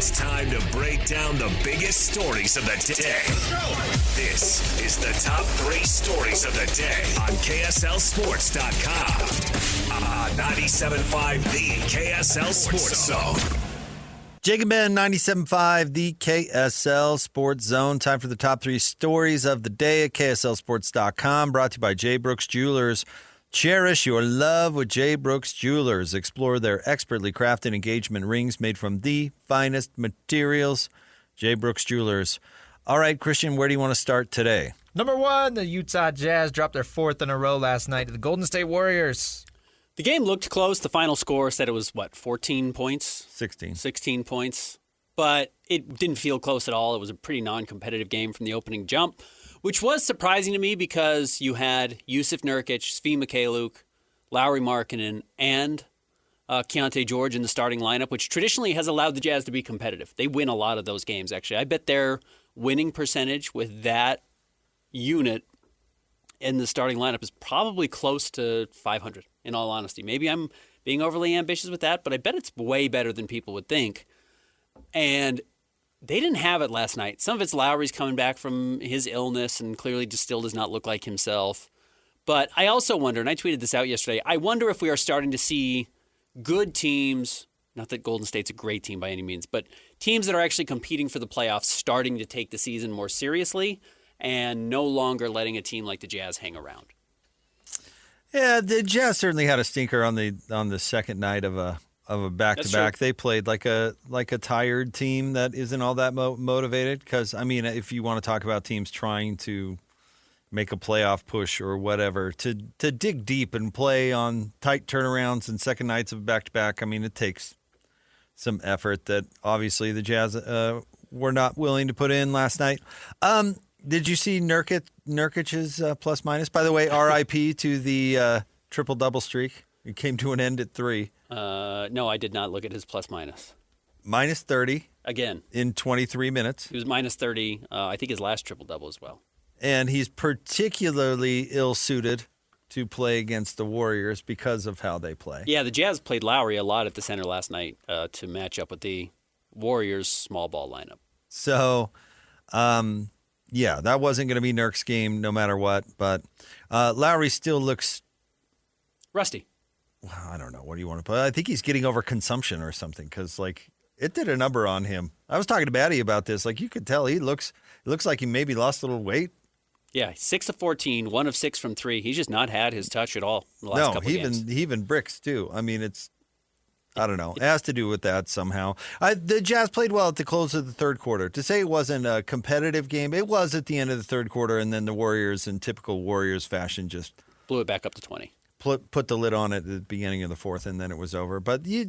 It's time to break down the biggest stories of the day. This is the top 3 stories of the day on KSLSports.com. 97.5 The KSL Sports Zone. Jake and Ben, 97.5, the KSL Sports Zone. Time for the top 3 stories of the day at KSLSports.com. Brought to you by J. Brooks Jewelers. Cherish your love with J. Brooks Jewelers. Explore their expertly crafted engagement rings made from the finest materials. J. Brooks Jewelers. All right, Christian, where do you want to start today? Number 1, the Utah Jazz dropped their 4th in a row last night to the Golden State Warriors. The game looked close. The final score said it was, 14 points? 16. 16 points. But it didn't feel close at all. It was a pretty non-competitive game from the opening jump, which was surprising to me because you had Yusuf Nurkic, Svi Mikhailuk, Lauri Markkanen, and Keontae George in the starting lineup, which traditionally has allowed the Jazz to be competitive. They win a lot of those games, actually. I bet their winning percentage with that unit in the starting lineup is probably close to 500, in all honesty. Maybe I'm being overly ambitious with that, but I bet it's way better than people would think. And they didn't have it last night. Some of it's Lowry's coming back from his illness and clearly just still does not look like himself. But I also wonder, and I tweeted this out yesterday, I wonder if we are starting to see good teams, not that Golden State's a great team by any means, but teams that are actually competing for the playoffs starting to take the season more seriously and no longer letting a team like the Jazz hang around. Yeah, the Jazz certainly had a stinker on the second night of a back-to-back. They played like a tired team that isn't all that motivated. Because, I mean, if you want to talk about teams trying to make a playoff push or whatever, to dig deep and play on tight turnarounds and second nights of back-to-back, I mean, it takes some effort that obviously the Jazz were not willing to put in last night. Did you see Nurkic's plus-minus? By the way, RIP to the triple-double streak. It came to an end at 3. No, I did not look at his plus-minus. Minus 30. Again. In 23 minutes. He was minus 30. I think his last triple-double as well. And he's particularly ill-suited to play against the Warriors because of how they play. Yeah, the Jazz played Lowry a lot at the center last night to match up with the Warriors' small ball lineup. So, yeah, that wasn't going to be Nurk's game no matter what. But Lowry still looks rusty. Well, I don't know. What do you want to put? I think he's getting over consumption or something because, like, it did a number on him. I was talking to Batty about this. Like, you could tell it looks like he maybe lost a little weight. Yeah, 6 of 14, 1 of 6 from 3. He's just not had his touch at all in the last couple of games. He even bricks, too. I mean, I don't know. It has to do with that somehow. The Jazz played well at the close of the third quarter. To say it wasn't a competitive game, it was at the end of the third quarter, and then the Warriors, in typical Warriors fashion, just blew it back up to 20. Put the lid on it at the beginning of the fourth, and then it was over. But, you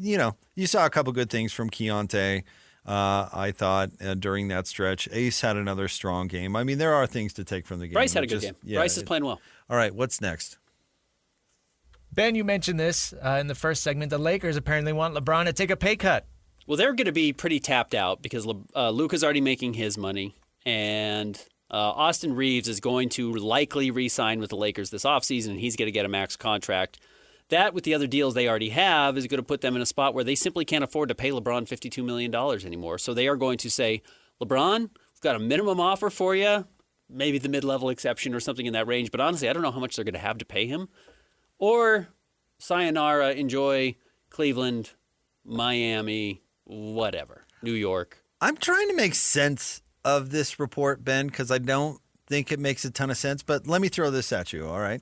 saw a couple good things from Keontae, I thought, during that stretch. Ace had another strong game. I mean, there are things to take from the game. Bryce had a good game. Yeah, Bryce is playing well. All right, what's next? Ben, you mentioned this in the first segment. The Lakers apparently want LeBron to take a pay cut. Well, they're going to be pretty tapped out because Luka's already making his money, and Austin Reeves is going to likely re-sign with the Lakers this offseason, and he's going to get a max contract. That, with the other deals they already have, is going to put them in a spot where they simply can't afford to pay LeBron $52 million anymore. So they are going to say, LeBron, we've got a minimum offer for you, maybe the mid-level exception or something in that range, but honestly, I don't know how much they're going to have to pay him. Or sayonara, enjoy Cleveland, Miami, whatever, New York. I'm trying to make sense of this report, Ben, because I don't think it makes a ton of sense. But let me throw this at you, all right?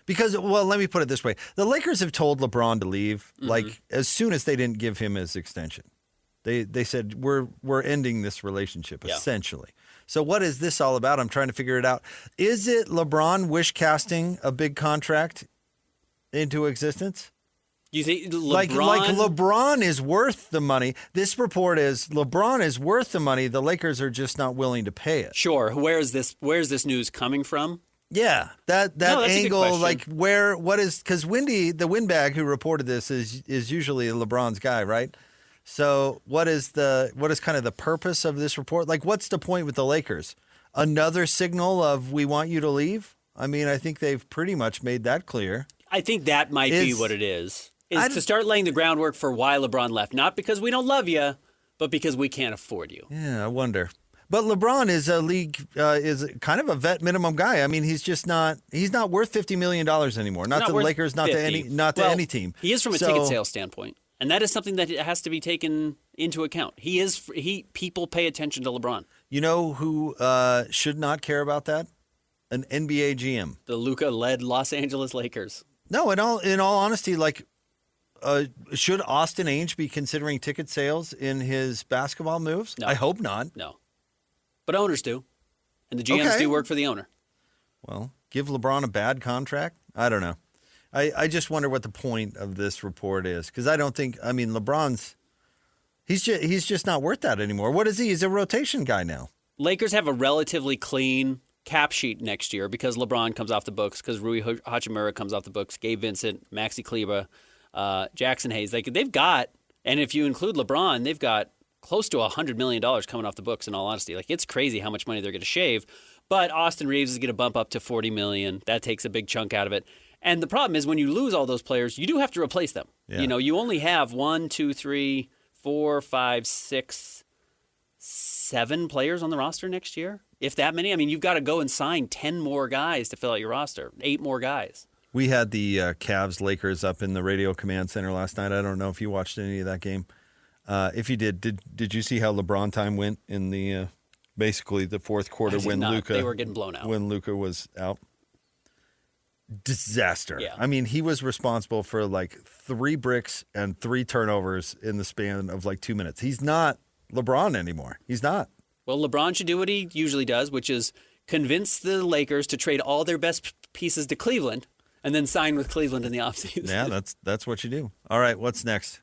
Because, well, let me put it this way. The Lakers have told LeBron to leave, like, as soon as they didn't give him his extension. They said, we're ending this relationship, essentially. So what is this all about? I'm trying to figure it out. Is it LeBron wish-casting a big contract into existence? You think LeBron... Like LeBron is worth the money. This report is LeBron is worth the money. The Lakers are just not willing to pay it. Sure. Where's this news coming from? Yeah, that angle, like what is, because Windy, the windbag who reported this is usually LeBron's guy, right? So what is kind of the purpose of this report? Like, what's the point with the Lakers? Another signal of we want you to leave? I mean, I think they've pretty much made that clear. I think that might be what it is to start laying the groundwork for why LeBron left. Not because we don't love you, but because we can't afford you. Yeah, I wonder. But LeBron is is kind of a vet minimum guy. I mean, he's not worth $50 million anymore. Not to the Lakers, not 50. to any team. He is from a ticket sales standpoint. And that is something that has to be taken into account. People pay attention to LeBron. You know who should not care about that? An NBA GM. The Luka-led Los Angeles Lakers. No, in all honesty, should Austin Ainge be considering ticket sales in his basketball moves? No. I hope not. No. But owners do. And the GMs do work for the owner. Well, give LeBron a bad contract? I don't know. I just wonder what the point of this report is, because LeBron's he's just not worth that anymore. What is he? He's a rotation guy now. Lakers have a relatively clean cap sheet next year because LeBron comes off the books, because Rui Hachimura comes off the books, Gabe Vincent, Maxi Kleber, Jackson Hayes. They've got, and if you include LeBron, they've got close to $100 million coming off the books, in all honesty. It's crazy how much money they're going to shave. But Austin Reeves is going to bump up to $40 million. That takes a big chunk out of it. And the problem is when you lose all those players, you do have to replace them. Yeah. You only have 1, 2, 3, 4, 5, 6, 7 players on the roster next year, if that many. I mean, you've got to go and sign 10 more guys to fill out your roster, 8 more guys. We had the Cavs Lakers up in the radio command center last night. I don't know if you watched any of that game. If you did you see how LeBron time went in the basically the fourth quarter when Luka, they were getting blown out when Luka was out? Disaster. Yeah. I mean, he was responsible for 3 bricks and 3 turnovers in the span of 2 minutes. He's not LeBron anymore. He's not. Well, LeBron should do what he usually does, which is convince the Lakers to trade all their best pieces to Cleveland and then sign with Cleveland in the offseason. Yeah, that's what you do. All right, what's next?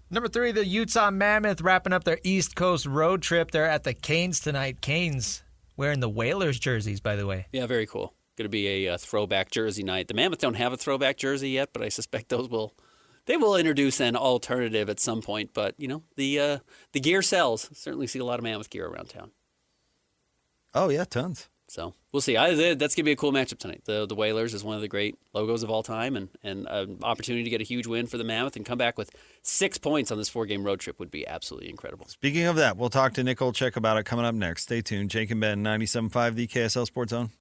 Number 3, the Utah Mammoth wrapping up their East Coast road trip. They're at the Canes tonight. Canes wearing the Whalers jerseys, by the way. Yeah, very cool. Going to be a throwback jersey night. The Mammoth don't have a throwback jersey yet, but I suspect they will introduce an alternative at some point. But the gear sells. Certainly see a lot of Mammoth gear around town. Oh yeah, tons. So we'll see. That's going to be a cool matchup tonight. The Whalers is one of the great logos of all time, and an opportunity to get a huge win for the Mammoth and come back with 6 points on this 4-game road trip would be absolutely incredible. Speaking of that, we'll talk to Nick Olczyk about it coming up next. Stay tuned. Jake and Ben, 97.5, the KSL Sports Zone.